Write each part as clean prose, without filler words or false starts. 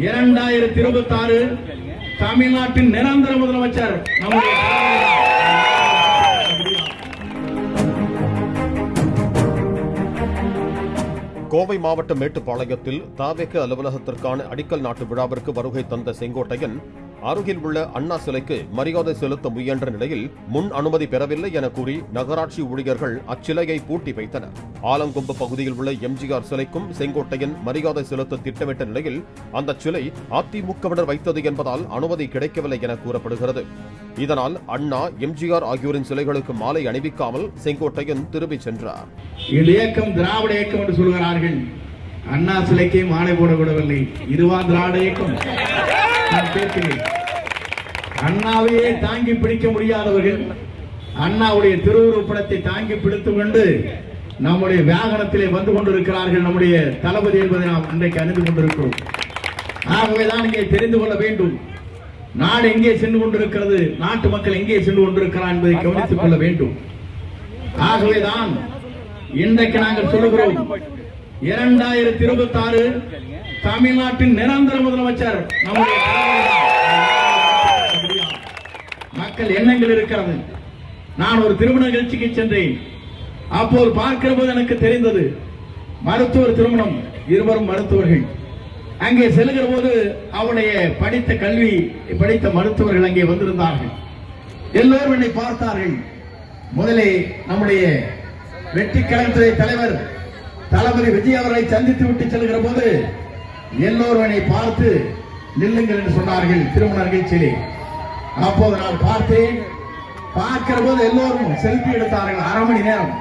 2026 தமிழ்நாட்டின் நிரந்தர முதலமைச்சர் நம்முடைய கோவை மாவட்டம் மேட்டுப்பாளையத்தில் தாவேக அலுவலகத்திற்கான அடிக்கல் நாட்டு விழாவிற்கு வருகை தந்த செங்கோட்டையன் அருகில் உள்ள அண்ணா சிலைக்கு மரியாதை செலுத்த முயன்ற நிலையில் முன் அனுமதி பெறவில்லை என கூறி நகராட்சி ஊழியர்கள் அச்சிலையை பூட்டி வைத்தனர். ஆலங்கொம்பு பகுதியில் உள்ள எம்ஜிஆர் சிலைக்கும் செங்கோட்டையன் மரியாதை செலுத்த திட்டமிட்ட நிலையில் அந்த சிலை அதிமுகவினர் வைத்தது என்பதால் அனுமதி கிடைக்கவில்லை என கூறப்படுகிறது. இதனால் அண்ணா, எம்ஜிஆர் ஆகியோரின் சிலைகளுக்கு மாலை அணிவிக்காமல் செங்கோட்டையன் திரும்பிச் சென்றார். இந்த இயக்கம் திராவிட இயக்கம் என்று சொல்கிறார்கள். அண்ணா சிலைக்கே மாலை போட விடவில்லை. இதுவா திராவிட இயக்கம்? அண்ணாவையே தாங்கி பிடிக்க முடியாதவர்கள் அண்ணாவுடைய திருவுருவப்படத்தை தாங்கி பிடித்துக் கொண்டு நம்முடைய வாகனத்திலே வந்து கொண்டிருக்கிறார்கள். நம்முடைய தளபதி என்பதை நாம் இன்றைக்கு அறிந்து கொண்டிருக்கிறோம். ஆகவேதான் இங்கே தெரிந்து கொள்ள வேண்டும், நாடு எங்கே சென்று கொண்டிருக்கிறது, நாட்டு மக்கள் எங்கே சென்று கொண்டிருக்கிறார் என்பதை கவனித்துக் கொள்ள வேண்டும். ஆகவேதான் இன்றைக்கு நாங்கள் சொல்லுகிறோம், 2026 தமிழ்நாட்டின் நிரந்தர முதலமைச்சர் நம்முடைய மக்கள் எண்ணங்கள் இருக்கிறது. நான் ஒரு திருமண நிகழ்ச்சிக்கு சென்றேன். அப்போது பார்க்கிற போது எனக்கு தெரிந்தது, மருத்துவர் திருமணம், இருவரும் மருத்துவர்கள். அங்கே செல்கிற போது அவருடைய படித்த கல்வி படித்த மருத்துவர்கள் அங்கே வந்திருந்தார்கள். எல்லோரும் என்னை பார்த்தார்கள். முதலே நம்முடைய வெற்றி கழகத்துறை தலைவர் தளபதி விஜய் அவர்களை சந்தித்து விட்டு செல்கிற போது எல்லோரும் என்னை பார்த்து நில்லுங்கள் என்று சொன்னார்கள் திருமண நிகழ்ச்சியிலே. அப்போது நான் பார்த்தேன். பார்க்கிற போது எல்லோரும் செல்பி எடுத்தார்கள். அரை மணி நேரம்.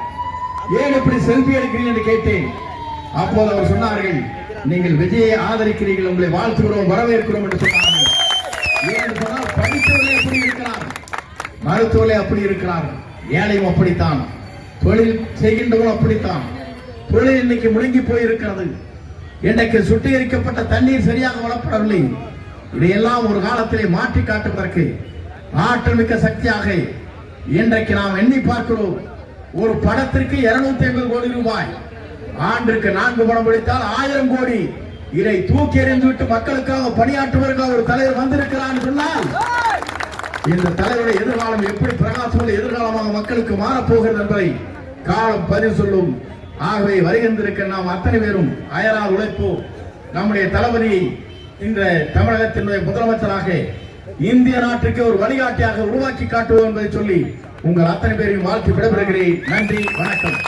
ஏன் இப்படி செல்பி எடுக்கிறீர்கள் என்று கேட்டேன். அப்போது அவர் சொன்னார்கள், நீங்கள் விஜயை ஆதரிக்கிறீர்கள், உங்களை வாழ்த்துகிறோம், வரவேற்கிறோம் என்று சொன்னார்கள். ஏன் சொன்னால் படித்தவர்களே எப்படி இருக்கிறார், மருத்துவர்களே அப்படி இருக்கிறார், ஏழையும் அப்படித்தான், தொழில் செய்கின்றவரும் அப்படித்தான். தொழில் இன்னைக்கு முடங்கி போயிருக்கிறது. இன்றைக்கு சுத்திகரிக்கப்பட்ட தண்ணீர் சரியாக வளப்படவில்லை. இதையெல்லாம் ஒரு காலத்திலே மாற்றி காட்டுவதற்கு ஆற்றல் மிக்க சக்தியாக இன்றைக்கு நாம் எண்ணி பார்க்கிறோம். ஒரு படத்திற்கு 250 கோடி ரூபாய், ஆண்டுக்கு 4 படம் பிடித்தால் 1000 கோடி. இதை தூக்கி எறிந்துவிட்டு மக்களுக்காக பணியாற்றுவதற்காக ஒரு தலைவர் வந்திருக்கிறார் சொன்னால் இந்த தலைவருடைய எதிர்காலம் எப்படி பிரகாசமுள்ள எதிர்காலமாக மக்களுக்கு மாறப்போகிறது என்பதை காலம் பதிவு சொல்லும். ஆகவே வருகின்றிருக்க நாம் அத்தனை பேரும் அயரால் உழைப்போம். நம்முடைய தளபதியை இந்த தமிழகத்தினுடைய முதலமைச்சராக இந்திய நாட்டுக்கு ஒரு வழிகாட்டியாக உருவாக்கி காட்டுவோம் என்பதை சொல்லி உங்கள் அத்தனை பேரையும் வாழ்த்து விடைபெறுகிறேன். நன்றி, வணக்கம்.